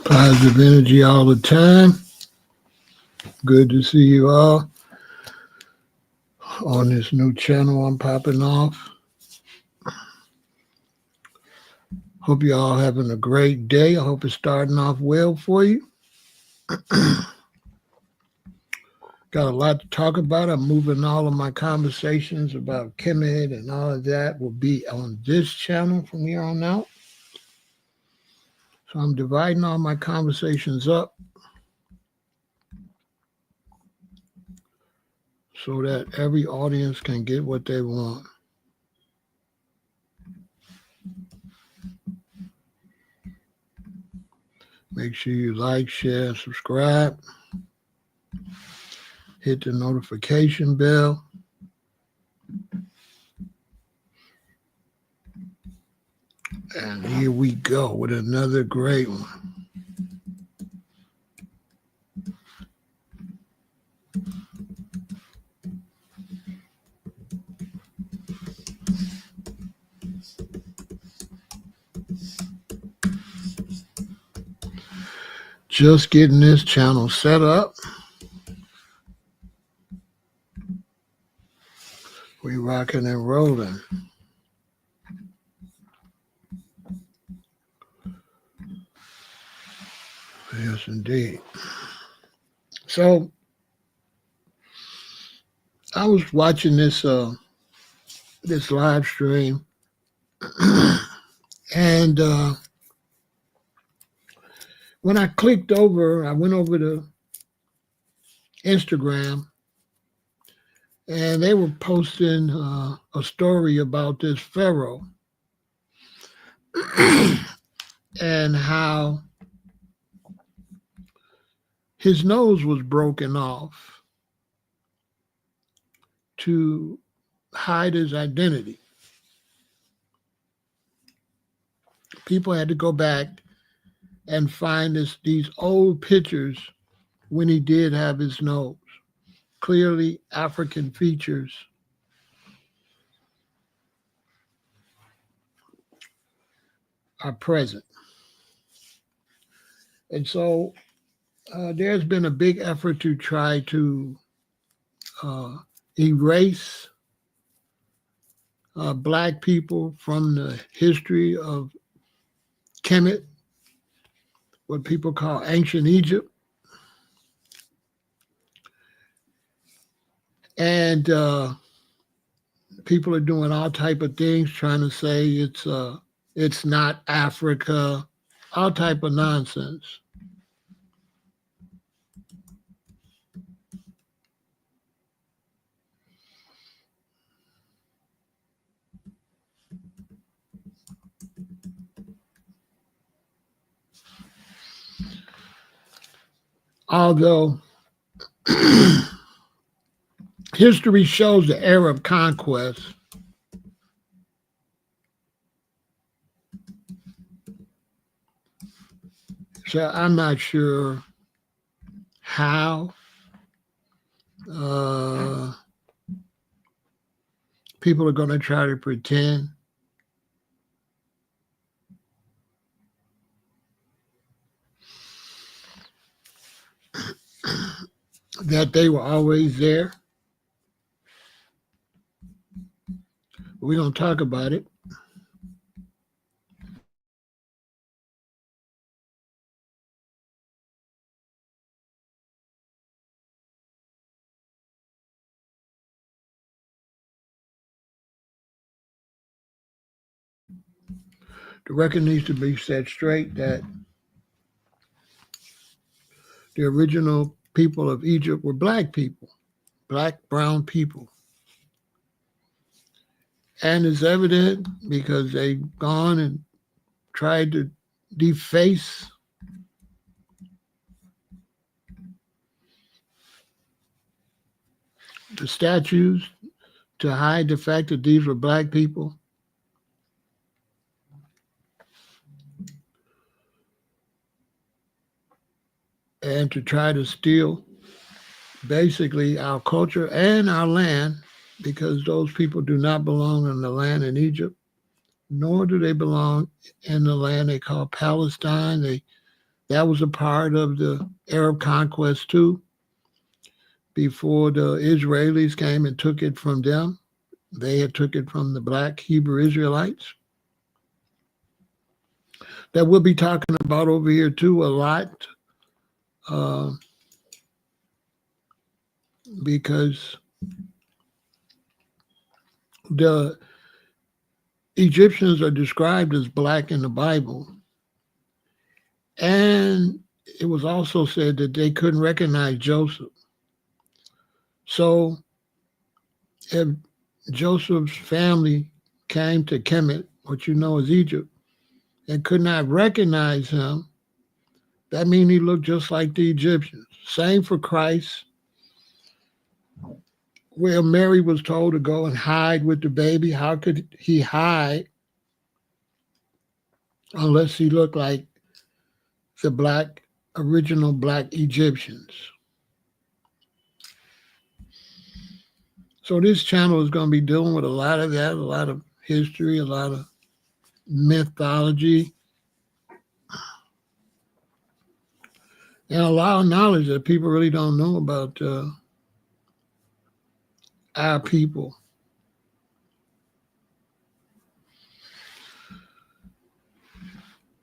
Positive energy all the time. Good to see you all on this new channel I'm popping off. Hope you all having a great day. I hope it's starting off well for you. Got a lot to talk about. I'm moving all of my conversations about Kemet and all of that will be on this channel from here on out. So I'm dividing all my conversations up so that every audience can get what they want. Make sure you like, share, and subscribe. Hit the notification bell. And here we go with another great one. Just getting this channel set up. We rocking and rolling. Yes, indeed. So I was watching this this live stream, and when I clicked over, I went over to Instagram, and they were posting a story about this pharaoh and how his nose was broken off to hide his identity. People had to go back and find these old pictures when he did have his nose. Clearly African features. Are present. And so there's been a big effort to try to erase Black people from the history of Kemet, what people call ancient Egypt. And people are doing all type of things, trying to say it's not Africa, all type of nonsense. Although history shows the era of conquest so I'm not sure how people are going to try to pretend that they were always there. We're going to talk about it. The record needs to be set straight that the original people of Egypt were Black people, Black, brown people. And it's evident because they've gone and tried to deface the statues to hide the fact that these were Black people. And to try to steal basically our culture and our land, because those people do not belong in the land in Egypt, nor do they belong in the land they call Palestine. That was a part of the Arab conquest too. Before the Israelis came and took it from them, they had took it from the black Hebrew Israelites. That we'll be talking about over here too a lot, uh, because the Egyptians are described as black in the Bible. And it was also said that they couldn't recognize Joseph. So if Joseph's family came to Kemet, what you know as Egypt, and could not recognize him, that means he looked just like the Egyptians. Same for Christ, where Mary was told to go and hide with the baby. How could he hide unless he looked like the original black Egyptians? So this channel is going to be dealing with a lot of that, a lot of history, a lot of mythology, and a lot of knowledge that people really don't know about our people.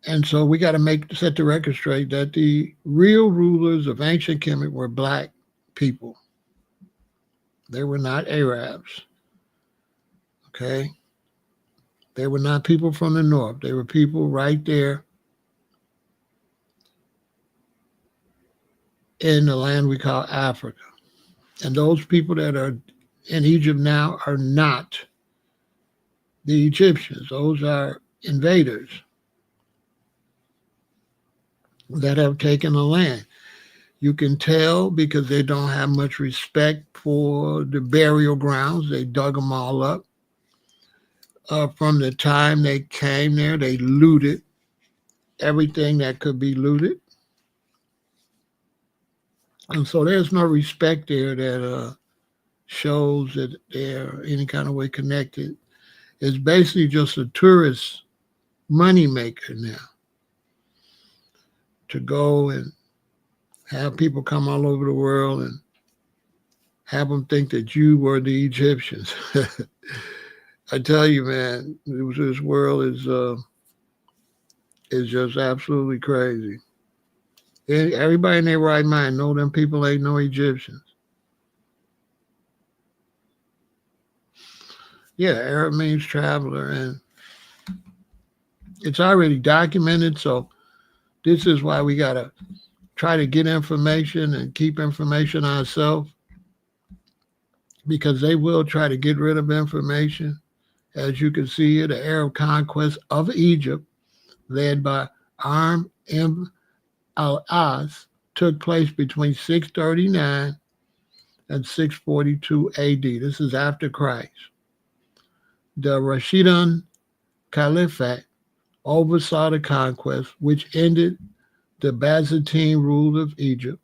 And so we got to set the record straight that the real rulers of ancient Kemet were black people. They were not Arabs. Okay? They were not people from the north. They were people right there in the land we call Africa. And those people that are in Egypt now are not the Egyptians. Those are invaders that have taken the land. You can tell because they don't have much respect for the burial grounds. They dug them all up. From the time they came there, they looted everything that could be looted. And so there's no respect there that shows that they're any kind of way connected. It's basically just a tourist moneymaker now to go and have people come all over the world and have them think that you were the Egyptians. I tell you, man, this world is just absolutely crazy. Everybody in their right mind know them people ain't no Egyptians. Yeah, Arab means traveler, and it's already documented. So this is why we gotta try to get information and keep information ourselves, because they will try to get rid of information. As you can see here, the Arab conquest of Egypt, led by Amr ibn al-As, took place between 639 and 642 AD. This is after Christ. The Rashidun Caliphate oversaw the conquest, which ended the Byzantine rule of Egypt,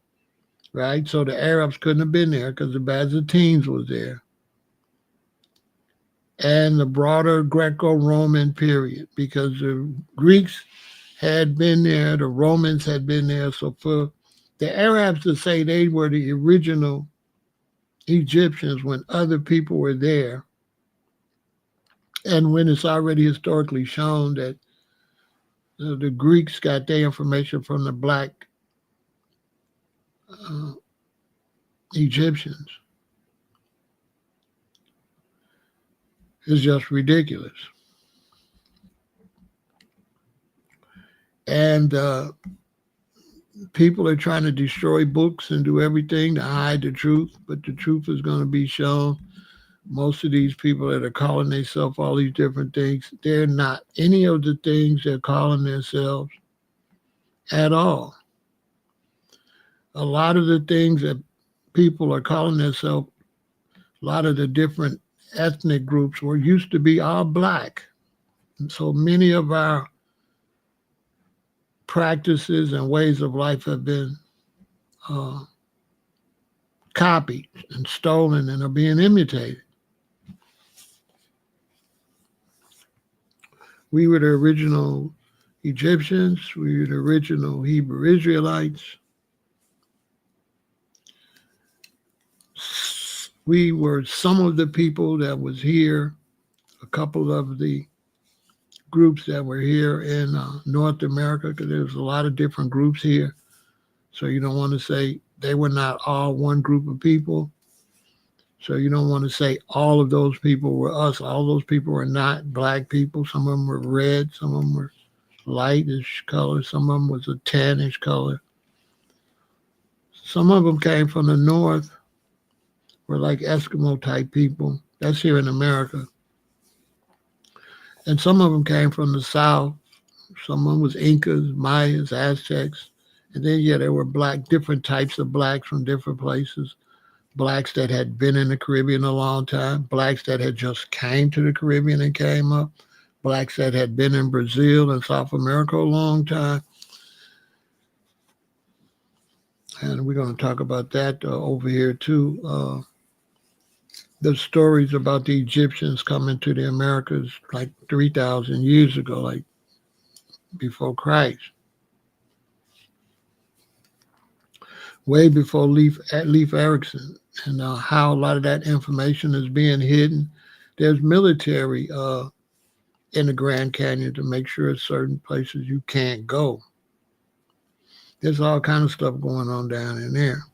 right? So the Arabs couldn't have been there because the Byzantines was there. And the broader Greco-Roman period, because the Greeks had been there, the Romans had been there. So for the Arabs to say they were the original Egyptians when other people were there, and when it's already historically shown that the Greeks got their information from the black Egyptians, is just ridiculous. And people are trying to destroy books and do everything to hide the truth, but the truth is going to be shown. Most of these people that are calling themselves all these different things, they're not any of the things they're calling themselves at all. A lot of the things that people are calling themselves, a lot of the different ethnic groups were used to be all black. And so many of our practices and ways of life have been copied and stolen and are being imitated. We were the original Egyptians, we're the original Hebrew Israelites. We were some of the people that was here, a couple of the groups that were here in North America, because there's a lot of different groups here. So you don't want to say they were not all one group of people. So you don't want to say all of those people were us. All those people were not black people. Some of them were red. Some of them were lightish color. Some of them was a tannish color. Some of them came from the north, were like Eskimo type people. That's here in America. And some of them came from the south. Some of them was Incas, Mayas, Aztecs. And then, yeah, there were different types of blacks from different places. Blacks that had been in the Caribbean a long time. Blacks that had just came to the Caribbean and came up. Blacks that had been in Brazil and South America a long time. And we're going to talk about that over here too. The stories about the Egyptians coming to the Americas like 3,000 years ago, like before Christ. Way before Leif Erikson, and how a lot of that information is being hidden. There's military in the Grand Canyon to make sure certain places you can't go. There's all kind of stuff going on down in there.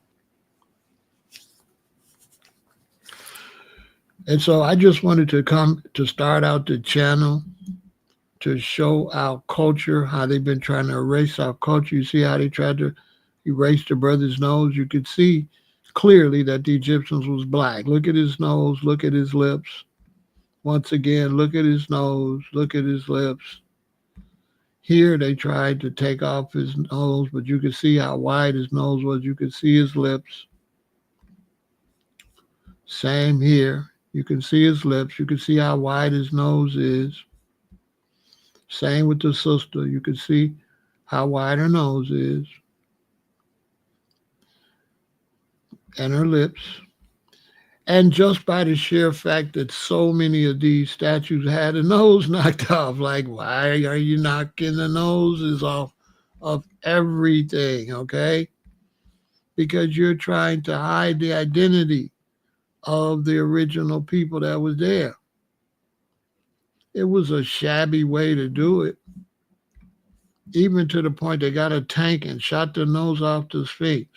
And so I just wanted to come to start out the channel to show our culture, how they've been trying to erase our culture. You see how they tried to erase the brother's nose? You could see clearly that the Egyptians was black. Look at his nose, look at his lips. Once again, look at his nose, look at his lips. Here they tried to take off his nose, but you could see how wide his nose was. You could see his lips. Same here. You can see his lips. You can see how wide his nose is. Same with the sister. You can see how wide her nose is. And her lips. And just by the sheer fact that so many of these statues had a nose knocked off, like, why are you knocking the noses off of everything, okay? Because you're trying to hide the identity of the original people that was there. It was a shabby way to do it, even to the point they got a tank and shot the nose off the Sphinx.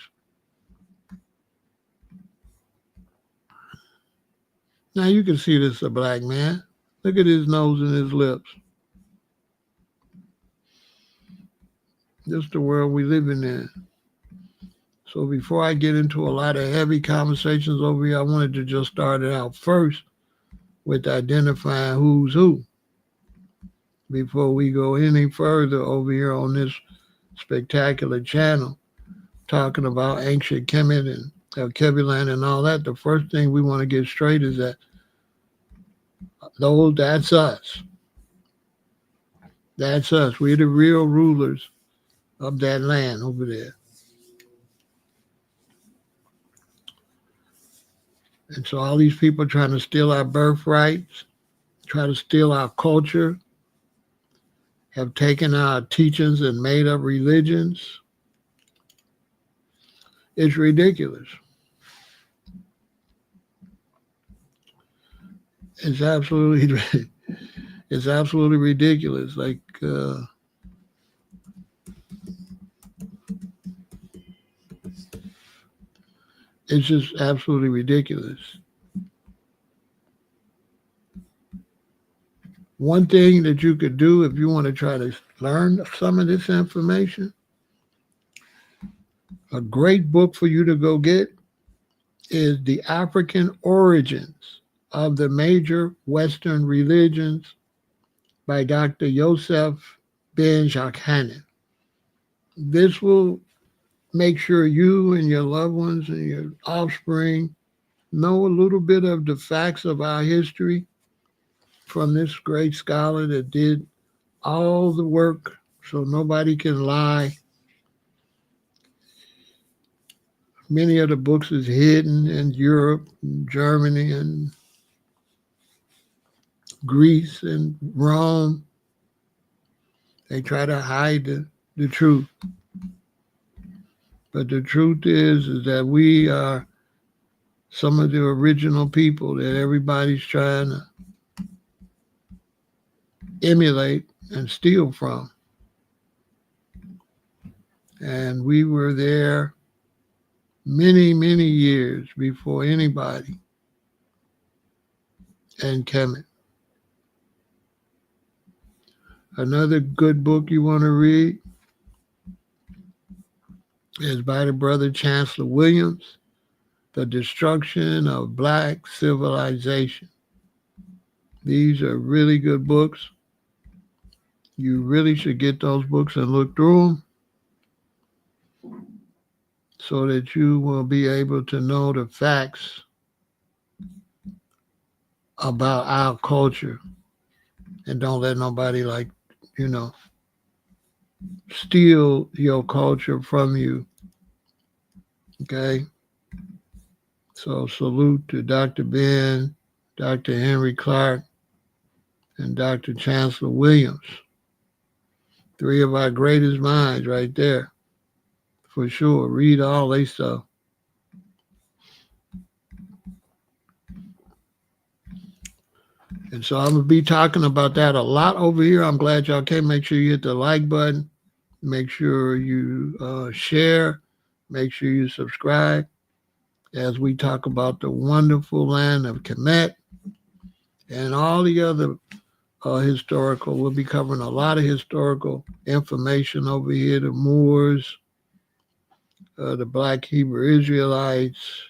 Now you can see this is a black man. Look at his nose and his lips. This is the world we living in. So before I get into a lot of heavy conversations over here, I wanted to just start it out first with identifying who's who before we go any further over here on this spectacular channel talking about ancient Kemet and Kebulan and all that. The first thing we want to get straight is that that's us. That's us. We're the real rulers of that land over there. And so all these people trying to steal our birthrights, try to steal our culture, have taken our teachings and made up religions. It's ridiculous. It's absolutely ridiculous. Like, it's just absolutely ridiculous. One thing that you could do if you want to try to learn some of this information, a great book for you to go get is The African Origins of the Major Western Religions by Dr. Yosef Ben Jochannan. This will make sure you and your loved ones and your offspring know a little bit of the facts of our history from this great scholar that did all the work so nobody can lie. Many of the books is hidden in Europe, and Germany, and Greece, and Rome. They try to hide the truth. But the truth is that we are some of the original people that everybody's trying to emulate and steal from. And we were there many, many years before anybody in Kemet. Another good book you want to read is by the brother Chancellor Williams, The Destruction of Black Civilization. These are really good books. You really should get those books and look through them so that you will be able to know the facts about our culture and don't let nobody steal your culture from you. Okay? So salute to Dr. Ben, Dr. Henry Clark, and Dr. Chancellor Williams. Three of our greatest minds right there, for sure. Read all they stuff. And so I'm going to be talking about that a lot over here. I'm glad y'all came. Make sure you hit the like button. Make sure you share. Make sure you subscribe as we talk about the wonderful land of Kemet and all the other historical. We'll be covering a lot of historical information over here. The Moors, the Black Hebrew Israelites,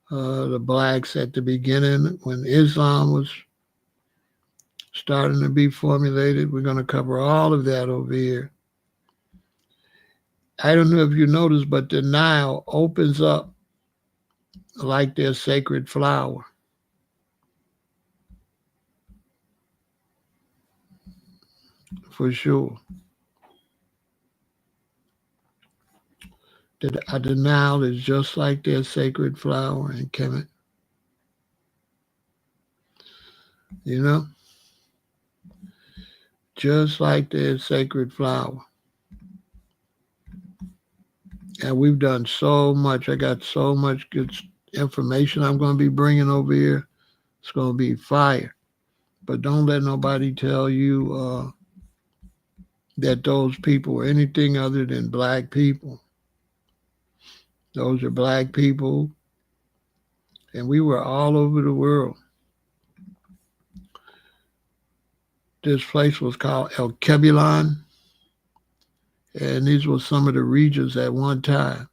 the blacks at the beginning when Islam was starting to be formulated. We're going to cover all of that over here. I don't know if you noticed, but the Nile opens up like their sacred flower. For sure. The Nile is just like their sacred flower in Kemet. You know? Just like their sacred flower. And we've done so much. I got so much good information I'm going to be bringing over here. It's going to be fire. But don't let nobody tell you that those people are anything other than black people. Those are black people. And we were all over the world. This place was called El-Kebulan. And these were some of the regions at one time.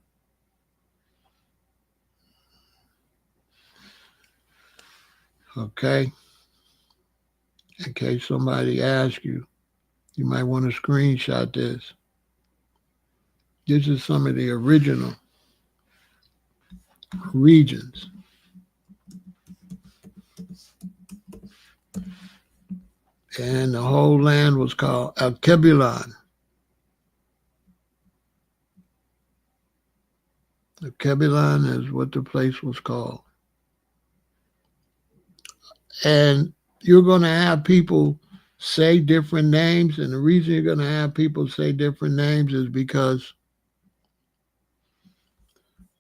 Okay? In case somebody asks you, you might want to screenshot this. This is some of the original regions. And the whole land was called El-Kebulan. El-Kebulan is what the place was called. And you're going to have people say different names. And the reason you're going to have people say different names is because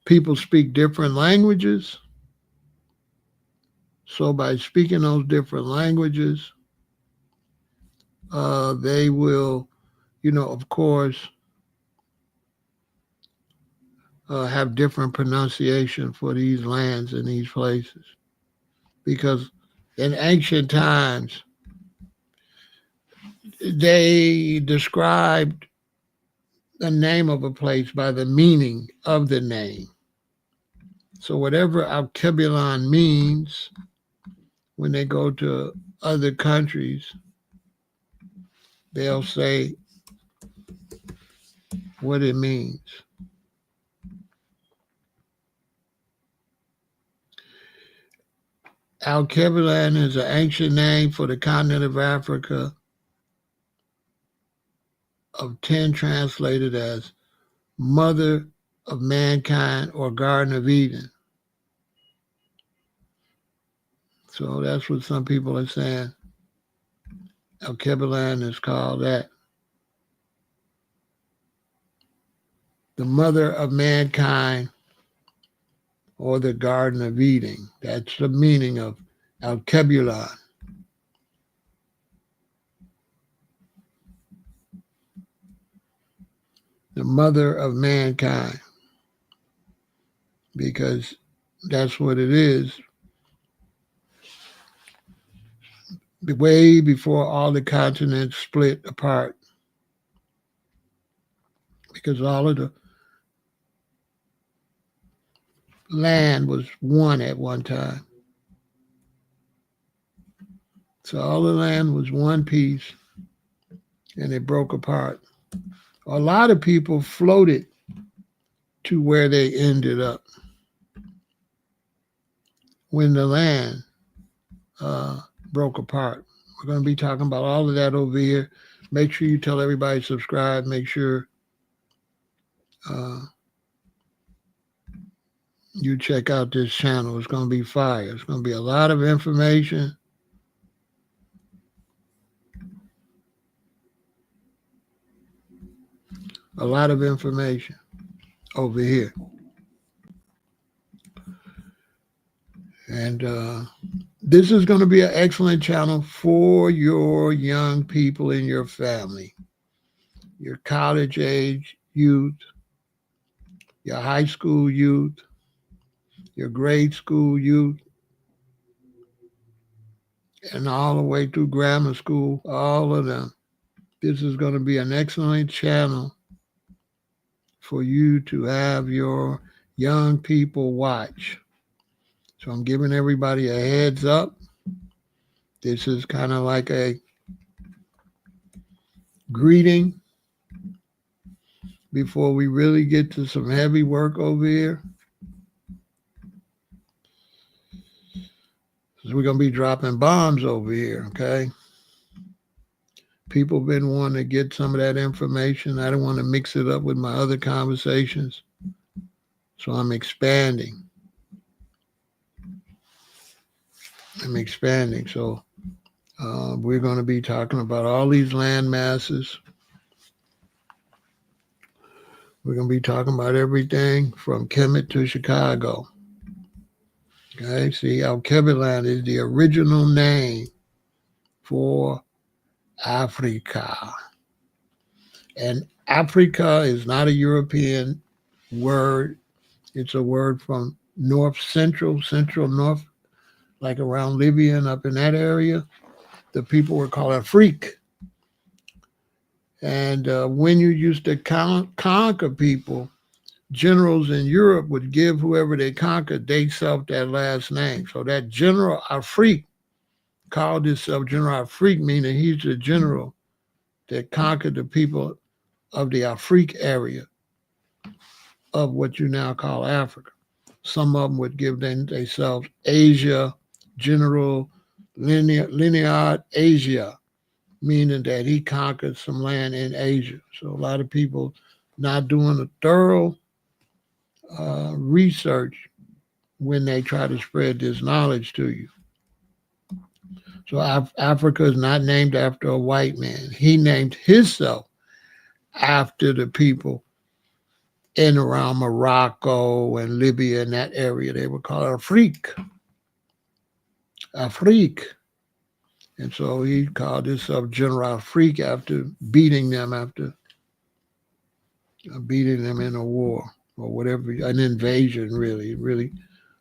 people speak different languages. So by speaking those different languages, they will, of course, have different pronunciation for these lands and these places. Because in ancient times, they described the name of a place by the meaning of the name. So whatever El-Kebulan means, when they go to other countries, they'll say what it means. El-Kebulan is an ancient name for the continent of Africa, of 10 translated as Mother of Mankind or Garden of Eden. So that's what some people are saying. El-Kebulan is called that. the mother of mankind, or the Garden of Eden. That's the meaning of PharaohElAton. The mother of mankind, because that's what it is. Way before all the continents split apart, because all of the land was one at one time. So all the land was one piece, and it broke apart. A lot of people floated to where they ended up when the land broke apart. We're going to be talking about all of that over here. Make sure you tell everybody to subscribe. Make sure you check out this channel. It's going to be fire. It's going to be a lot of information. A lot of information over here. And this is going to be an excellent channel for your young people in your family, your college age youth, your high school youth, your grade school youth, and all the way through grammar school, all of them. This is going to be an excellent channel for you to have your young people watch. So I'm giving everybody a heads up. This is kind of like a greeting before we really get to some heavy work over here. So we're going to be dropping bombs over here, okay? People have been wanting to get some of that information. I don't want to mix it up with my other conversations. So I'm expanding. So we're going to be talking about all these land masses. We're going to be talking about everything from Kemet to Chicago. Okay, see, PharaohElAton is the original name for Africa. And Africa is not a European word. It's a word from central north, like around Libya and up in that area. The people were called Afrique. And when you used to conquer people, generals in Europe would give whoever they conquered themselves that last name. So that General Afrique called himself General Afrique, meaning he's the general that conquered the people of the Afrique area of what you now call Africa. Some of them would give themselves Asia, General Lineard Asia, meaning that he conquered some land in Asia. So a lot of people not doing a thorough research when they try to spread this knowledge to you. So Africa is not named after a white man. He named himself after the people in around Morocco and Libya and that area. They were called Afrique. And so he called himself General Afrique after beating them in a war or whatever, an invasion, really. Really,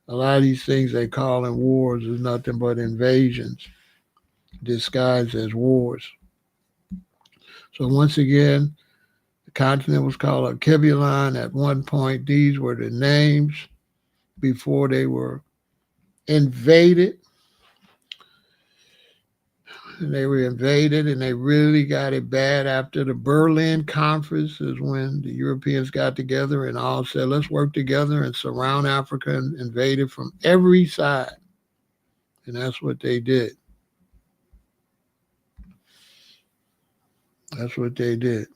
a lot of these things they call in wars is nothing but invasions disguised as wars. So once again, the continent was called PharaohElAton at one point. These were the names before they were invaded. And they were invaded, and they really got it bad after the Berlin Conference is when the Europeans got together and all said, let's work together and surround Africa and invade it from every side. And that's what they did. That's what they did.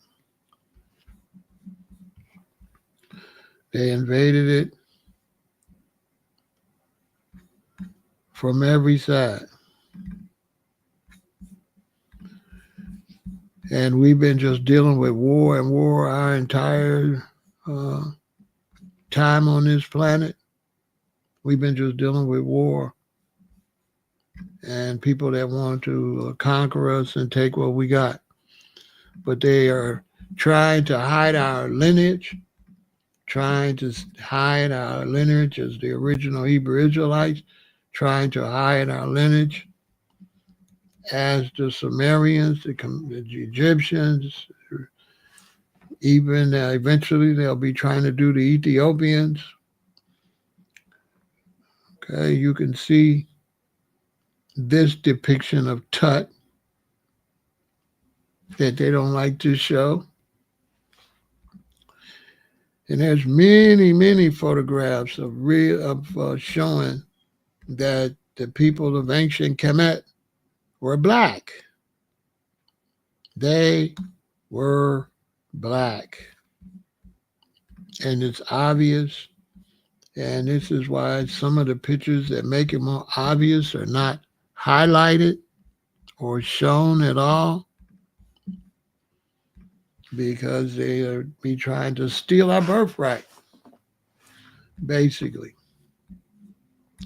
They invaded it from every side. And we've been just dealing with war and war our entire uh, time on this planet. We've been just dealing with war and people that want to conquer us and take what we got. But they are trying to hide our lineage, trying to hide our lineage as the original Hebrew Israelites, trying to hide our lineage as the Sumerians, the Egyptians, even eventually they'll be trying to do the Ethiopians. Okay, you can see this depiction of Tut that they don't like to show. And there's many, many photographs of showing that the people of ancient Kemet were black. They were black. And it's obvious. And this is why some of the pictures that make it more obvious are not highlighted or shown at all, because they are be trying to steal our birthright, basically.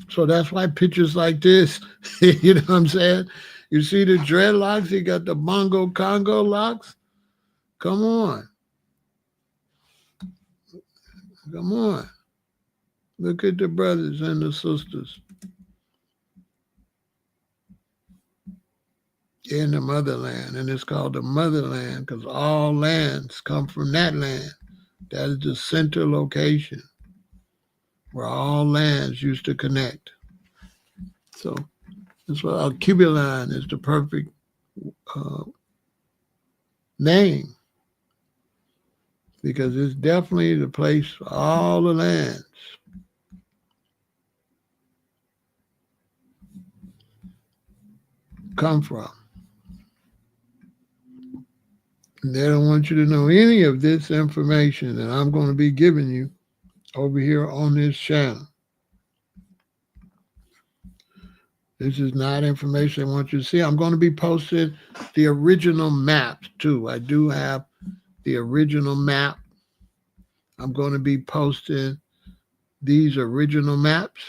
So that's why pictures like this, you know what I'm saying? You see the dreadlocks, he got the Bongo Congo locks. Come on. Come on. Look at the brothers and the sisters in the motherland. And it's called the motherland because all lands come from that land. That is the center location where all lands used to connect. So that's why Alkebulan is the perfect name, because it's definitely the place all the lands come from. And they don't want you to know any of this information that I'm going to be giving you over here on this channel. This is not information I want you to see. I'm going to be posting the original maps too. I do have the original map. I'm going to be posting these original maps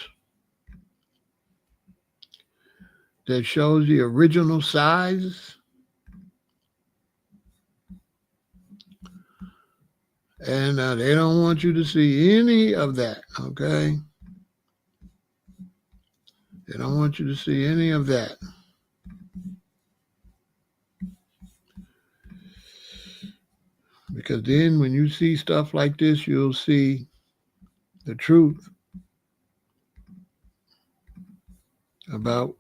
that shows the original size. And they don't want you to see any of that, okay? They don't want you to see any of that. Because then when you see stuff like this, you'll see the truth about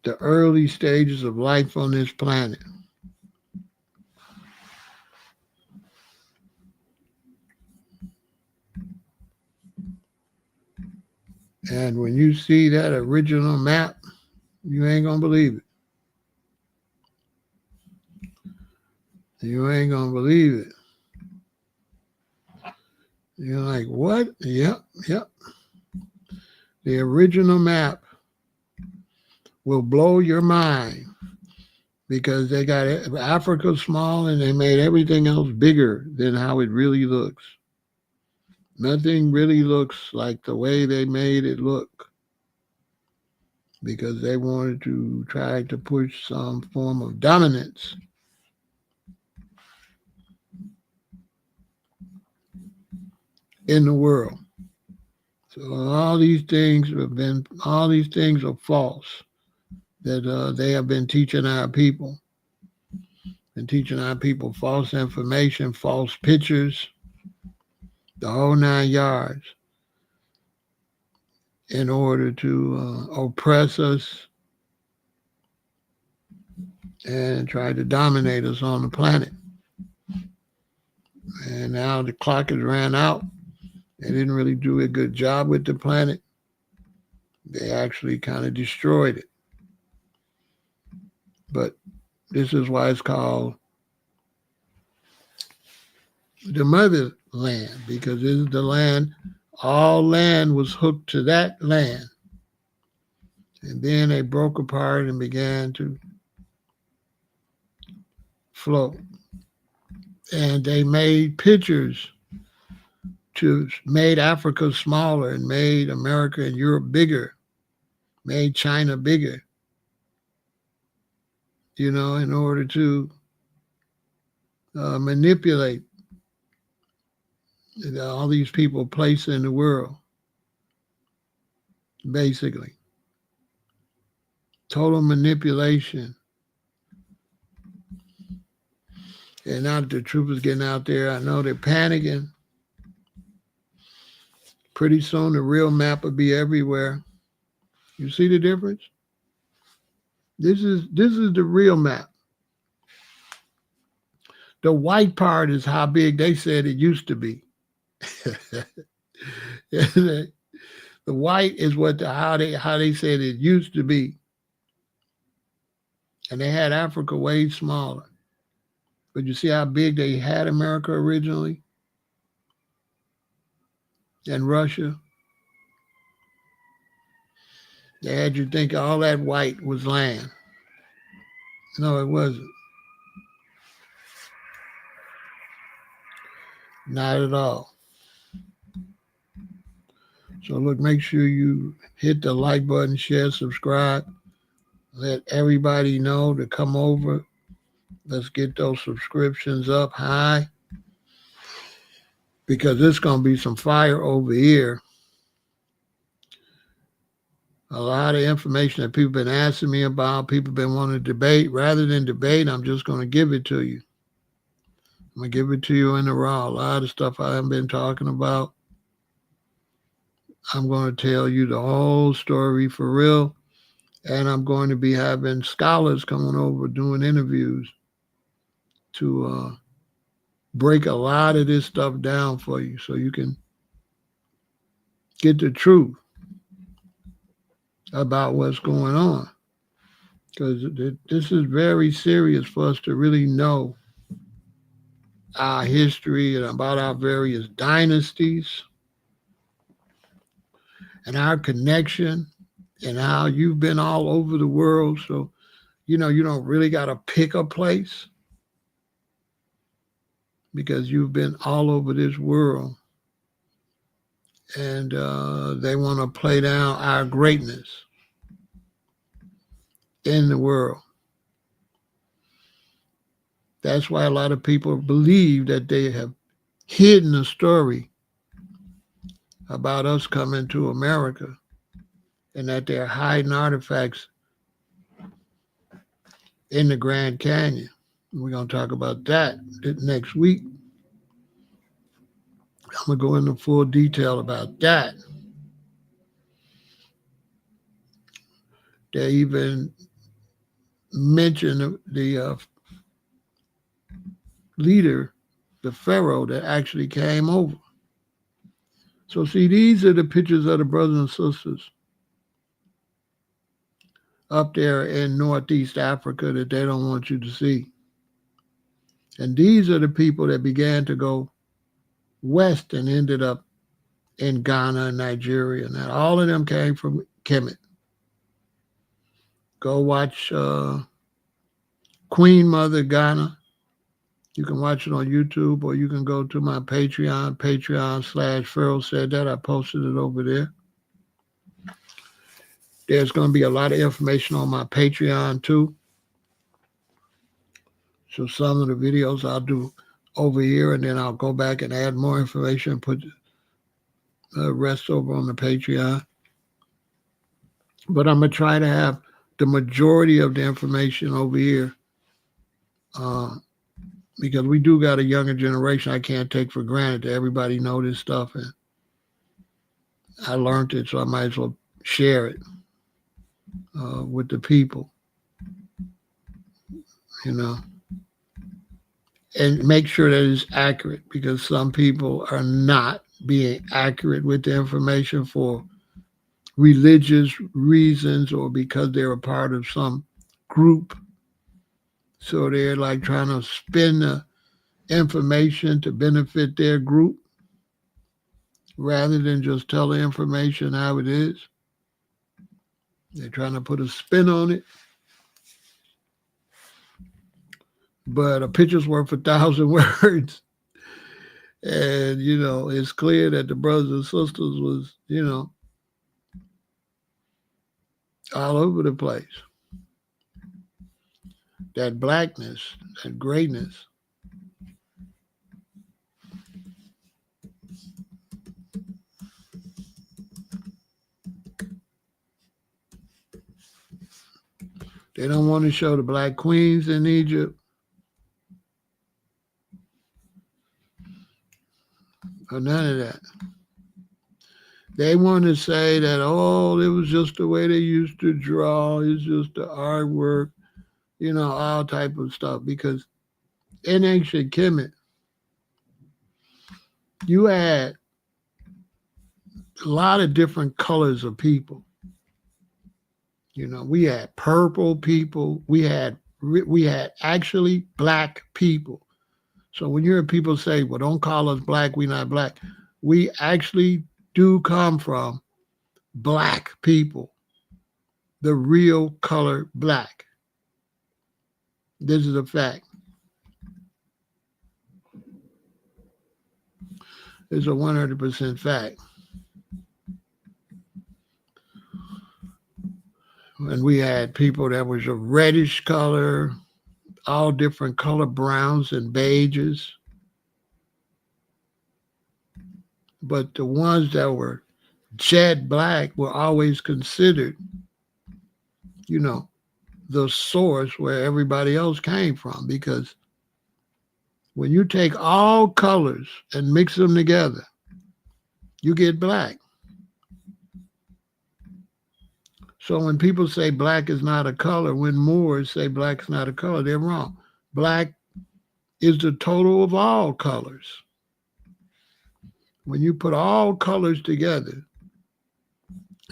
the early stages of life on this planet. And when you see that original map, you ain't gonna believe it. You ain't gonna believe it. You're like, what? Yep. The original map will blow your mind, because they got Africa small and they made everything else bigger than how it really looks. Nothing really looks like the way they made it look, because they wanted to try to push some form of dominance. In the world. So all these things are false that they have been teaching our people. And teaching our people false information, false pictures, the whole 9 yards, in order to oppress us and try to dominate us on the planet. And now the clock has ran out. They didn't really do a good job with the planet. They actually kind of destroyed it. But this is why it's called the motherland, because this is the land. All land was hooked to that land. And then they broke apart and began to flow. And they made pictures made Africa smaller and made America and Europe bigger, made China bigger, in order to manipulate all these people placed in the world, basically. Total manipulation. And now that the truth is getting out there, I know they're panicking. Pretty soon the real map will be everywhere. You see the difference? This is the real map. The white part is how big they said it used to be. The white is how they said it used to be. And they had Africa way smaller. But you see how big they had America originally? And Russia? They had you think all that white was land. No, it wasn't. Not at all. So look, make sure you hit the like button, share, subscribe. Let everybody know to come over. Let's get those subscriptions up high. Because there's going to be some fire over here. A lot of information that people have been asking me about, people have been wanting to debate. Rather than debate, I'm just going to give it to you. I'm going to give it to you in the raw. A lot of stuff I haven't been talking about. I'm going to tell you the whole story for real. And I'm going to be having scholars coming over doing interviews to break a lot of this stuff down for you so you can get the truth about what's going on. Because this is very serious for us to really know our history and about our various dynasties and our connection and how you've been all over the world. So, you don't really got to pick a place because you've been all over this world. And they want to play down our greatness in the world. That's why a lot of people believe that they have hidden a story about us coming to America and that they're hiding artifacts in the Grand Canyon. We're going to talk about that next week. I'm going to go into full detail about that. They even mention the leader, the pharaoh that actually came over. So see, these are the pictures of the brothers and sisters up there in Northeast Africa that they don't want you to see. And these are the people that began to go west and ended up in Ghana and Nigeria. And all of them came from Kemet. Go watch Queen Mother Ghana. You can watch it on YouTube, or you can go to my Patreon/Pharaoh Said That. I posted it over there. There's going to be a lot of information on my Patreon too. So some of the videos I'll do over here, and then I'll go back and add more information and put the rest over on the Patreon. But I'm going to try to have the majority of the information over here because we do got a younger generation I can't take for granted that everybody know this stuff. And I learned it, so I might as well share it with the people, and make sure that it's accurate, because some people are not being accurate with the information for religious reasons or because they're a part of some group. So they're like trying to spin the information to benefit their group rather than just tell the information how it is. They're trying to put a spin on it. but a picture's worth 1,000 words. And, it's clear that the brothers and sisters was, all over the place. That blackness, that greatness. They don't want to show the black queens in Egypt or none of that. They want to say that, oh, it was just the way they used to draw. It's just the artwork, all type of stuff. Because in ancient Kemet, you had a lot of different colors of people. We had purple people. We had actually black people. So when you hear people say, well, don't call us black, we're not black, we actually do come from black people, the real color black. This is a fact. It's a 100% fact. And we had people that was a reddish color, all different color browns and beiges. But the ones that were jet black were always considered, the source where everybody else came from. Because when you take all colors and mix them together, you get black. So when people say black is not a color, when Moors say black is not a color, they're wrong. Black is the total of all colors. When you put all colors together,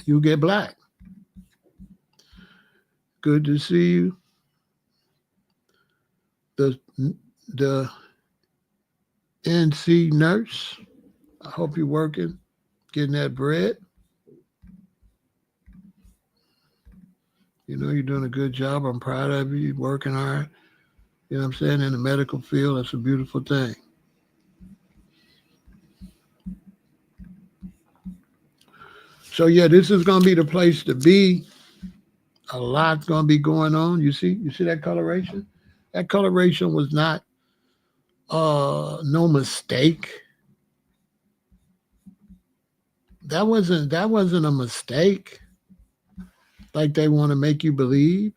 you get black. Good to see you. The NC nurse, I hope you're working, getting that bread. You're doing a good job. I'm proud of you. You're working hard. You know what I'm saying? In the medical field, that's a beautiful thing. So, yeah, this is going to be the place to be. A lot's going to be going on. You see that coloration? That coloration was not no mistake. That wasn't a mistake like they want to make you believe.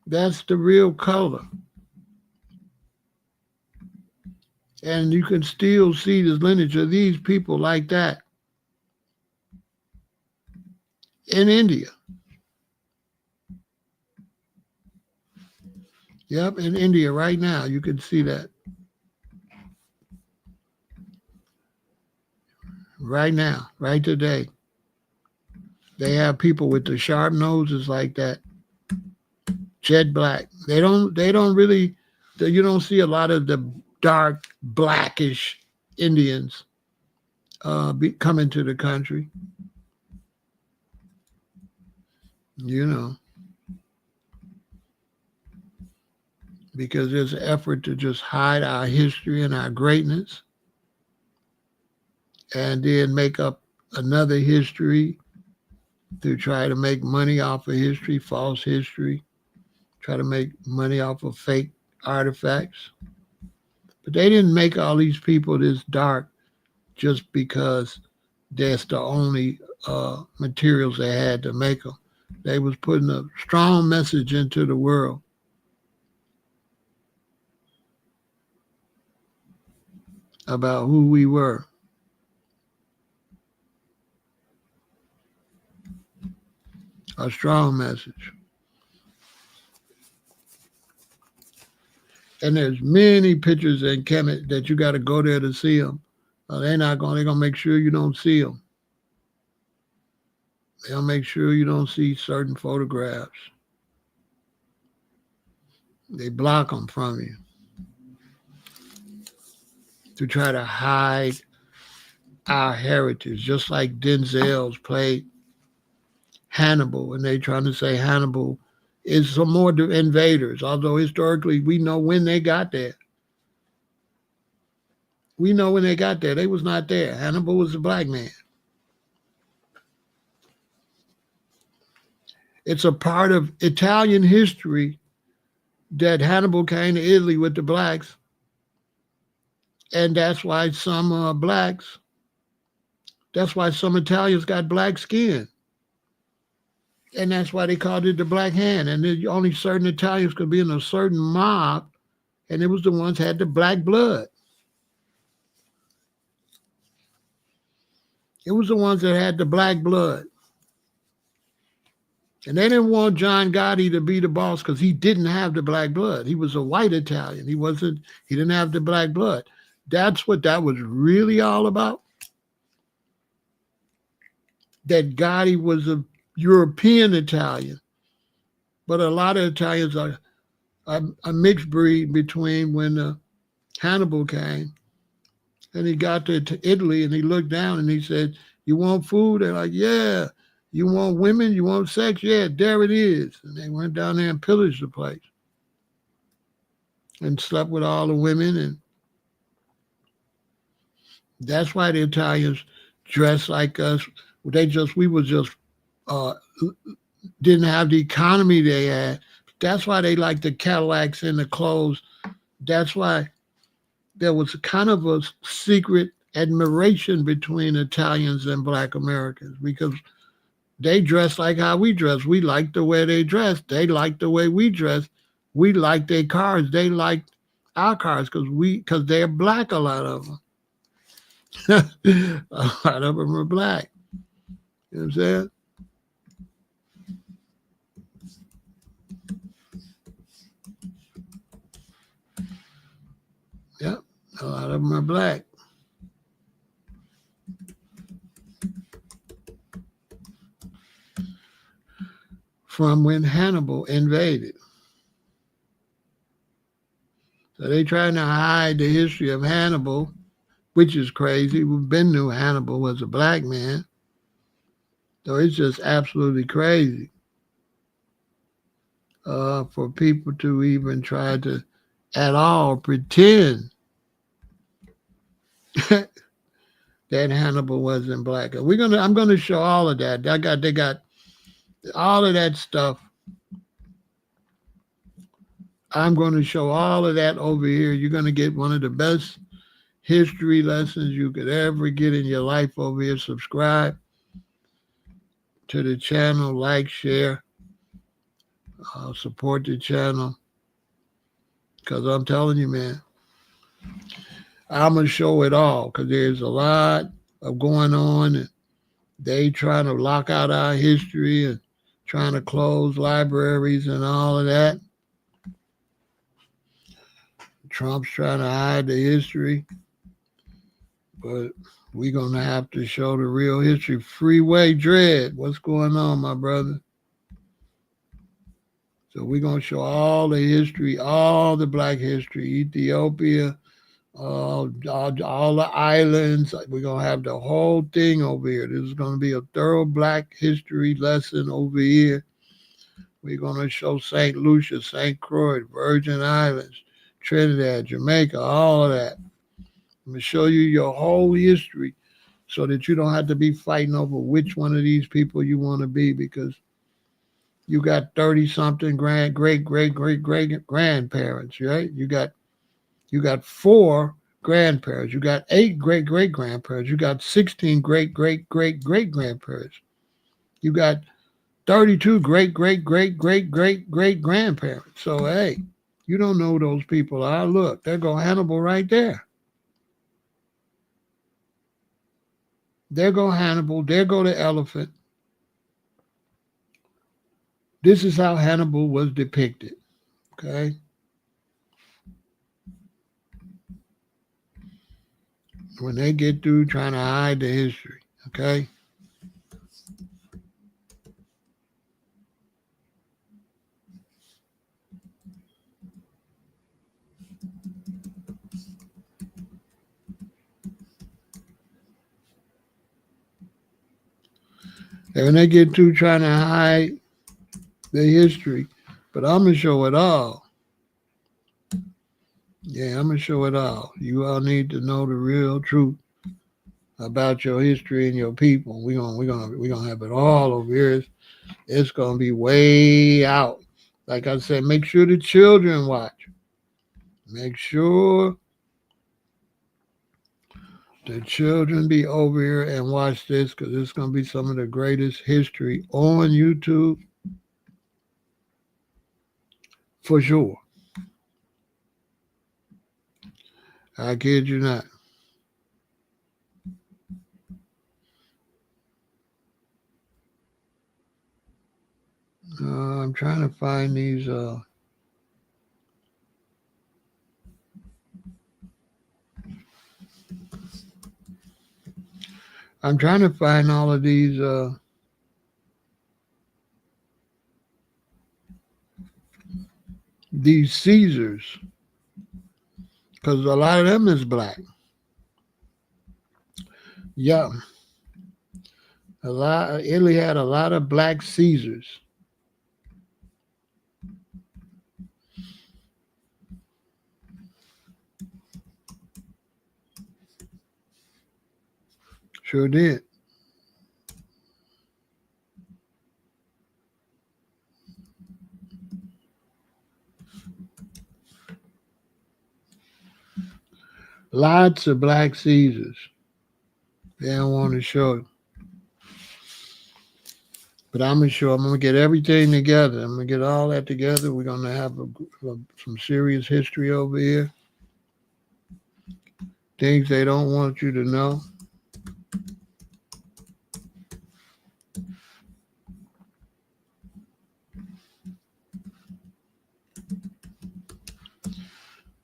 That's the real color. And you can still see the lineage of these people like that in India. Yep, in India right now, you can see that. Right now, right today. They have people with the sharp noses like that. Jet black. They don't really, you don't see a lot of the dark blackish Indians coming to the country. Because there's an effort to just hide our history and our greatness and then make up another history to try to make money off of history, false history, try to make money off of fake artifacts. But they didn't make all these people this dark just because that's the only materials they had to make them. They was putting a strong message into the world about who we were. A strong message. And there's many pictures in Kemet that you got to go there to see them. They're going to make sure you don't see them. They'll make sure you don't see certain photographs. They block them from you to try to hide our heritage, just like Denzel's played Hannibal, and they trying to say Hannibal is some more invaders, although historically we know when they got there. We know when they got there. They was not there. Hannibal was a black man. It's a part of Italian history that Hannibal came to Italy with the blacks, and that's why some blacks, that's why some Italians got black skin, and that's why they called it the Black Hand. And only certain Italians could be in a certain mob, and it was the ones that had the black blood. It was the ones that had the black blood. And they didn't want John Gotti to be the boss because he didn't have the black blood. He was a white Italian. He didn't have the black blood. That's what that was really all about. That Gotti was a European Italian. But a lot of Italians are a mixed breed between when Hannibal came and he got to Italy and he looked down and he said, "You want food?" They're like, "Yeah." "You want women? You want sex?" "Yeah, there it is." And they went down there and pillaged the place and slept with all the women. And that's why the Italians dress like us. We was just didn't have the economy they had. That's why they like the Cadillacs and the clothes. That's why there was kind of a secret admiration between Italians and Black Americans, because they dress like how we dress. We like the way they dress. They like the way we dress. We like their cars. They like our cars because they're black, a lot of them. A lot of them are black. You know what I'm saying? Yep, a lot of them are black. From when Hannibal invaded. So they trying to hide the history of Hannibal, which is crazy. We've been knew Hannibal was a black man. So it's just absolutely crazy for people to even try to at all pretend that Hannibal wasn't black. I'm gonna show all of that. They got all of that stuff. I'm going to show all of that over here. You're going to get one of the best history lessons you could ever get in your life over here. Subscribe to the channel, like, share, support the channel. Because I'm telling you, man, I'm going to show it all, because there's a lot of going on. And they trying to lock out our history and trying to close libraries and all of that. Trump's trying to hide the history, but we're going to have to show the real history. Freeway Dread, what's going on, my brother? So we're going to show all the history, all the black history, Ethiopia, all the islands. We're going to have the whole thing over here. This is going to be a thorough black history lesson over here. We're going to show St. Lucia, St. Croix, Virgin Islands, Trinidad, Jamaica, all of that. I'm going to show you your whole history so that you don't have to be fighting over which one of these people you want to be, because you got 30-something great-great-great-great-grandparents, right? You got 4 grandparents. You got 8 great-great-grandparents. You got 16 great-great-great-great-grandparents. You got 32 great-great-great-great-great-great-grandparents. So, hey, you don't know who those people are. Look, there go Hannibal right there. There go Hannibal. There go the elephant. This is how Hannibal was depicted, okay? When they get through trying to hide the history, okay? And when they get through trying to hide the history, But I'm going to show it all. Yeah, I'm going to show it all. You all need to know the real truth about your history and your people. We're gonna have it all over here. It's gonna be way out. Like I said, make sure the children watch. Make sure the children be over here and watch this because it's gonna be some of the greatest history on YouTube for sure. I kid you not. I'm trying to find these. I'm trying to find all of these Caesars because a lot of them is black. Yeah, a lot. Italy had a lot of black Caesars. Sure did. Lots of black Caesars. They don't want to show it. But I'm sure I'm going to get everything together. I'm going to get all that together. We're going to have some serious history over here. Things they don't want you to know.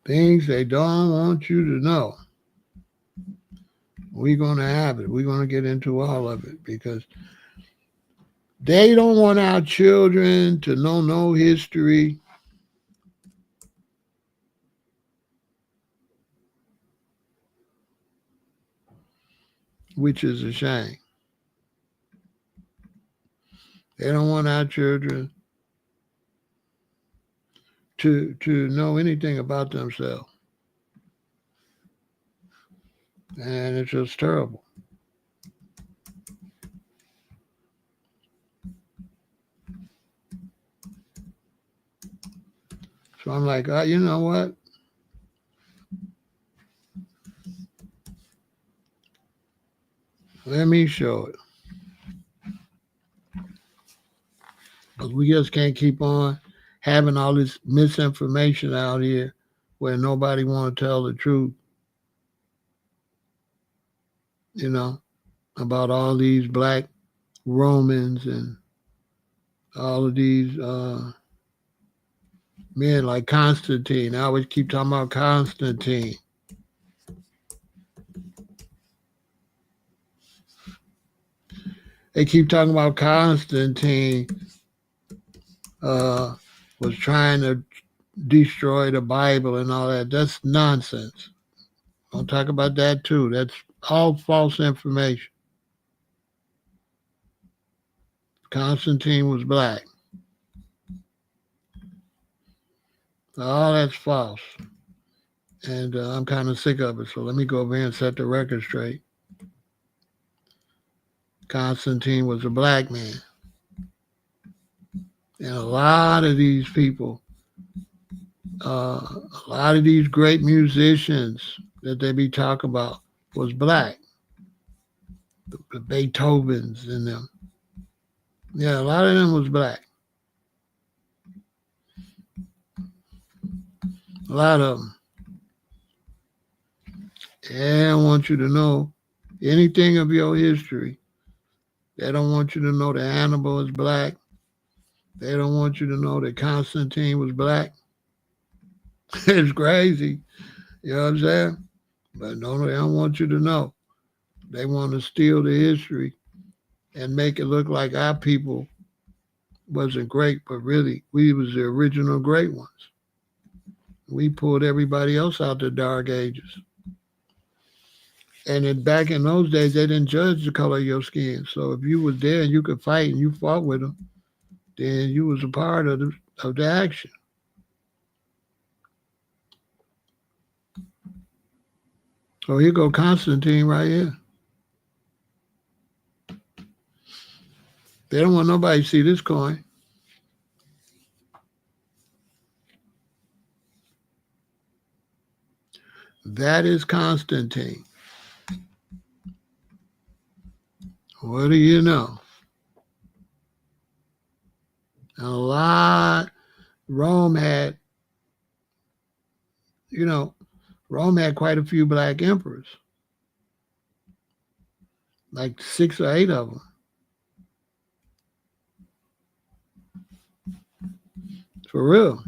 Things they don't want you to know. We're going to have it. We're going to get into all of it because they don't want our children to know no history. Which is a shame. They don't want our children to know anything about themselves. And it's just terrible. So I'm like, you know what? Let me show it. Because we just can't keep on having all this misinformation out here where nobody want to tell the truth, you know, about all these black Romans and all of these men like Constantine. I always keep talking about Constantine. They keep talking about Constantine was trying to destroy the Bible and all that. That's nonsense. I'll talk about that too. That's all false information. Constantine was black. All that's false. And I'm kind of sick of it. So let me go over here and set the record straight. Constantine was a black man. And a lot of these people, a lot of these great musicians that they be talking about was black. The Beethovens and them. Yeah, a lot of them was black. A lot of them. They don't want you to know anything of your history. They don't want you to know that Hannibal is black. They don't want you to know that Constantine was black. It's crazy. You know what I'm saying? But no, they don't want you to know. They want to steal the history and make it look like our people wasn't great, but really we was the original great ones. We pulled everybody else out the dark ages. And then back in those days, they didn't judge the color of your skin. So if you was there and you could fight and you fought with them, then you was a part of of the action. So here go Constantine right here. They don't want nobody to see this coin. That is Constantine. What do you know? A lot. Rome had quite a few black emperors. Like 6 or 8 of them. For real.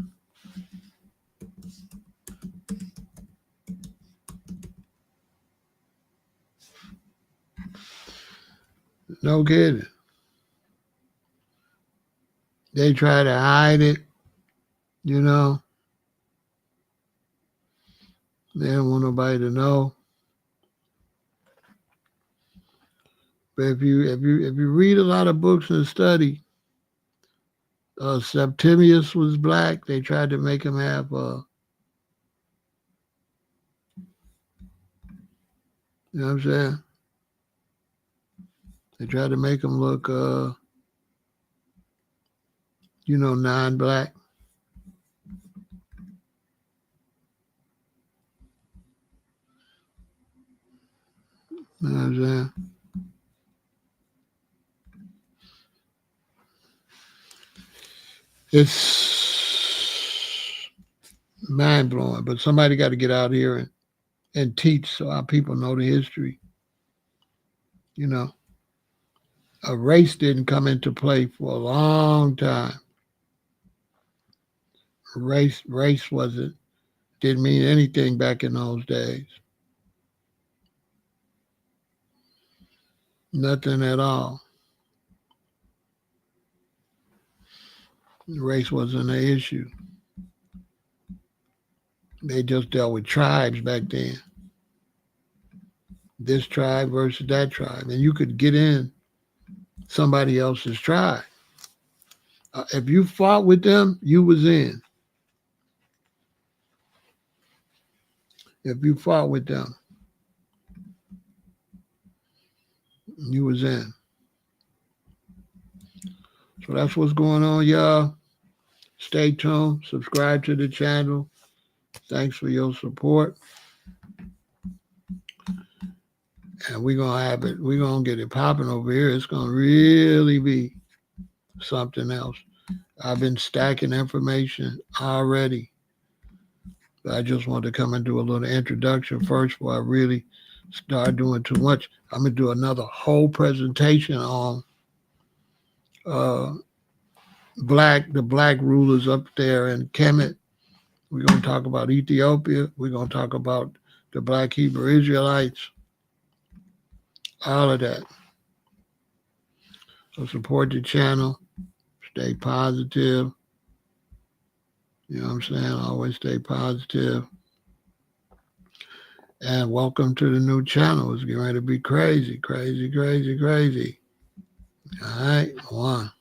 No kidding. They try to hide it, you know. They don't want nobody to know. But if you read a lot of books and study, Septimius was black. They tried to make him have you know what I'm saying? They tried to make him look non-black. You know what I'm saying? It's mind-blowing, but somebody got to get out here and teach so our people know the history. You know, a race didn't come into play for a long time. Race didn't mean anything back in those days. Nothing at all. Race wasn't an issue. They just dealt with tribes back then. This tribe versus that tribe. And you could get in somebody else's tribe. If you fought with them, you was in. If you fought with them, you was in. So that's what's going on, y'all. Stay tuned. Subscribe to the channel. Thanks for your support. And we're going to have it. We're going to get it popping over here. It's going to really be something else. I've been stacking information already. But I just want to come and do a little introduction first before I really start doing too much. I'm going to do another whole presentation on the black rulers up there in Kemet. We're going to talk about Ethiopia. We're going to talk about the black Hebrew Israelites. All of that. So support the channel. Stay positive. You know what I'm saying? Always stay positive. And welcome to the new channel. It's getting ready to be crazy, crazy, crazy, crazy. All right, one.